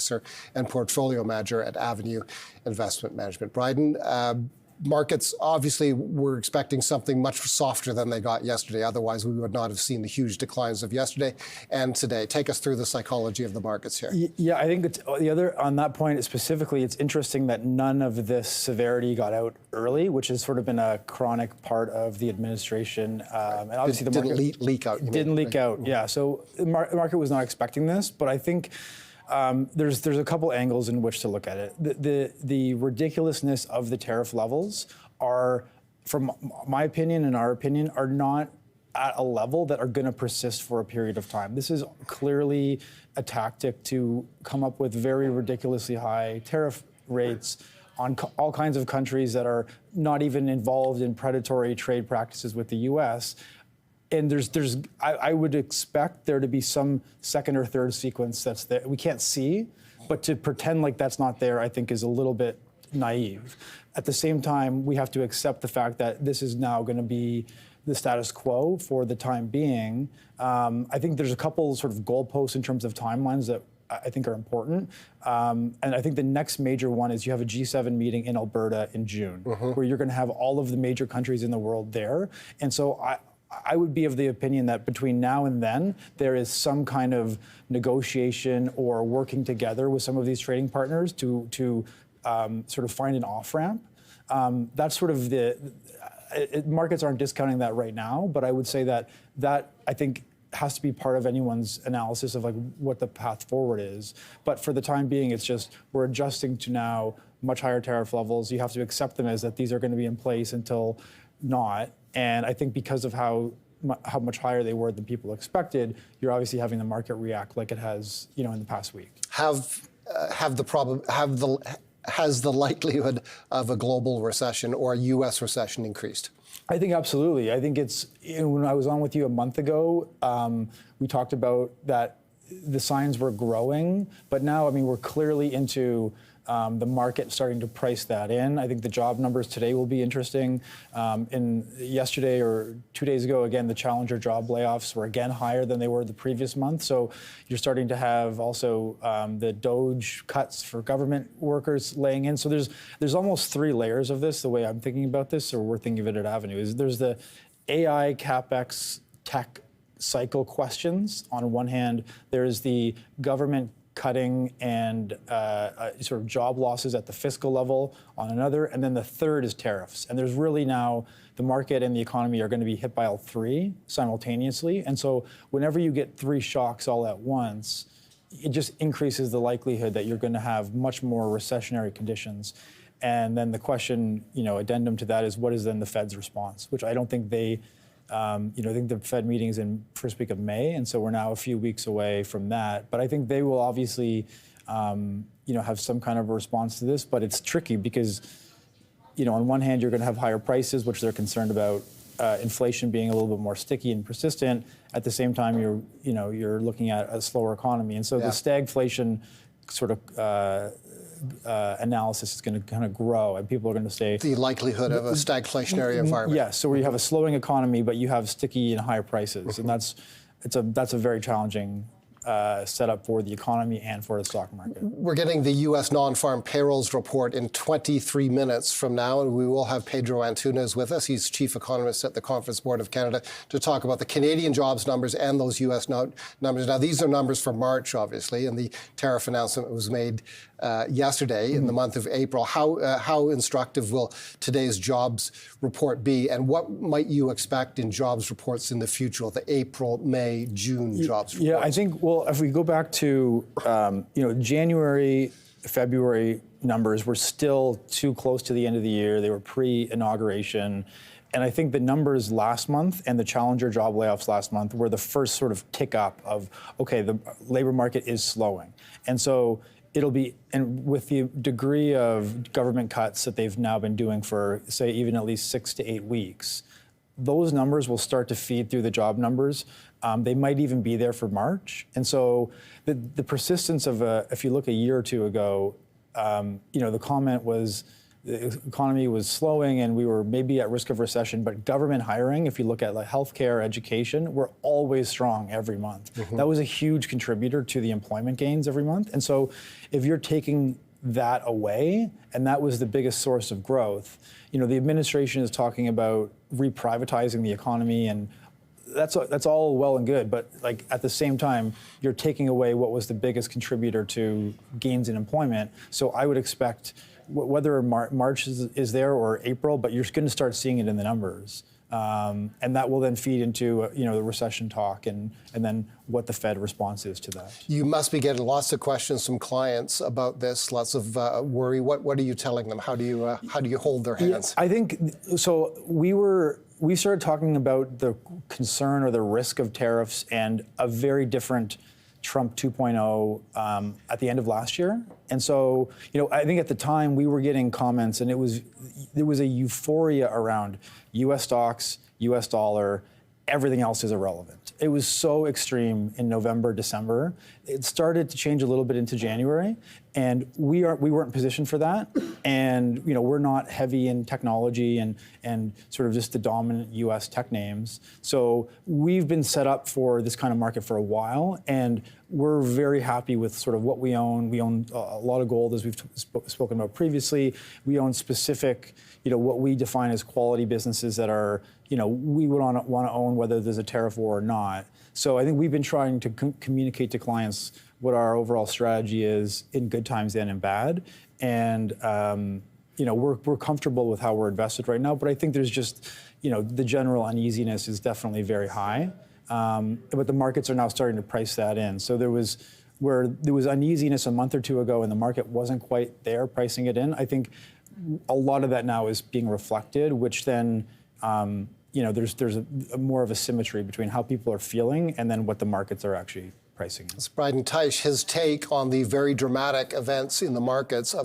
Officer and Portfolio Manager at Avenue Investment Management. Bryden, markets obviously were expecting something much softer than they got yesterday. Otherwise, we would not have seen the huge declines of yesterday and today. Take us through the psychology of the markets here. Yeah, I think on that point specifically, it's interesting that none of this severity got out early, which has sort of been a chronic part of the administration. And obviously, the market didn't leak out. Didn't leak out. Yeah. So the market was not expecting this, but I think. There's a couple angles in which to look at it. The ridiculousness of the tariff levels are, from my opinion and our opinion, are not at a level that are going to persist for a period of time. This is clearly a tactic to come up with very ridiculously high tariff rates on all kinds of countries that are not even involved in predatory trade practices with the U.S. And I would expect there to be some second or third sequence that's there. We can't see, but to pretend like that's not there, I think, is a little bit naive. At the same time, we have to accept the fact that this is now going to be the status quo for the time being. I think there's a couple sort of goalposts in terms of timelines that I think are important. And I think the next major one is you have a G7 meeting in Alberta in June, where you're going to have all of the major countries in the world there. And so I would be of the opinion that between now and then, there is some kind of negotiation or working together with some of these trading partners to sort of find an off-ramp. That's sort of markets aren't discounting that right now, but I would say that I think has to be part of anyone's analysis of like what the path forward is. But for the time being, it's just we're adjusting to now much higher tariff levels. You have to accept them as that these are going to be in place until not. And I think because of how much higher they were than people expected, you're obviously having the market react like it has, in the past week. Has the likelihood of a global recession or a U.S. recession increased? I think absolutely. I think it's, when I was on with you a month ago, we talked about that the signs were growing, but now, we're clearly into the market starting to price that in. I think the job numbers today will be interesting. Yesterday or 2 days ago, again, the challenger job layoffs were again higher than they were the previous month. So you're starting to have also the DOGE cuts for government workers laying in. So there's almost three layers of this, the way I'm thinking about this, or we're thinking of it at Avenue. There's the AI, CapEx, tech cycle questions on one hand. There's the government cutting and sort of job losses at the fiscal level on another. And then the third is tariffs. And there's really now the market and the economy are going to be hit by all three simultaneously. And so whenever you get three shocks all at once, it just increases the likelihood that you're going to have much more recessionary conditions. And then the question, addendum to that is what is then the Fed's response, which I don't think they I think the Fed meeting is in first week of May, and so we're now a few weeks away from that. But I think they will obviously, have some kind of a response to this. But it's tricky because, on one hand, you're going to have higher prices, which they're concerned about, inflation being a little bit more sticky and persistent. At the same time, you're looking at a slower economy, and so the stagflation sort of analysis is going to kind of grow, and people are going to say the likelihood of a stagflationary environment. Yes, so where you have a slowing economy, but you have sticky and higher prices, and that's a very challenging setup for the economy and for the stock market. We're getting the U.S. non-farm payrolls report in 23 minutes from now, and we will have Pedro Antunes with us. He's chief economist at the Conference Board of Canada to talk about the Canadian jobs numbers and those U.S. numbers. Now, these are numbers for March, obviously, and the tariff announcement was made yesterday in the month of April. How instructive will today's jobs report be, and what might you expect in jobs reports in the future, the April, May, June jobs reports? Yeah, I think, if we go back to January, February numbers were still too close to the end of the year. They were pre-inauguration. And I think the numbers last month and the challenger job layoffs last month were the first sort of tick up of, okay, the labor market is slowing. And so it'll be, and with the degree of government cuts that they've now been doing for, say, even at least 6 to 8 weeks, those numbers will start to feed through the job numbers. They might even be there for March. And so the persistence of, if you look a year or two ago, the comment was, the economy was slowing and we were maybe at risk of recession, but government hiring, if you look at like healthcare, education, were always strong every month. That was a huge contributor to the employment gains every month. And so if you're taking that away, and that was the biggest source of growth, the administration is talking about reprivatizing the economy, and that's all well and good, but like at the same time, you're taking away what was the biggest contributor to gains in employment. So I would expect whether March is there or April, but you're going to start seeing it in the numbers. And that will then feed into the recession talk and then what the Fed response is to that. You must be getting lots of questions from clients about this, lots of worry. What are you telling them? How do you hold their hands? I think so. We started talking about the concern or the risk of tariffs and a very different Trump 2.0 at the end of last year. And so, I think at the time we were getting comments, and there was a euphoria around U.S. stocks, U.S. dollar, everything else is irrelevant. It was so extreme in November, December. It started to change a little bit into January, and we weren't positioned for that. And we're not heavy in technology and sort of just the dominant U.S. tech names. So we've been set up for this kind of market for a while, and we're very happy with sort of what we own. We own a lot of gold, as we've spoken about previously. We own specific, what we define as quality businesses that are, we would want to own whether there's a tariff war or not. So I think we've been trying to communicate to clients what our overall strategy is in good times and in bad. And, we're comfortable with how we're invested right now, but I think there's just, the general uneasiness is definitely very high. But the markets are now starting to price that in. So there was uneasiness a month or two ago and the market wasn't quite there pricing it in. I think a lot of that now is being reflected, which then, there's more of a symmetry between how people are feeling and then what the markets are actually pricing. It's Bryden Teich, his take on the very dramatic events in the markets of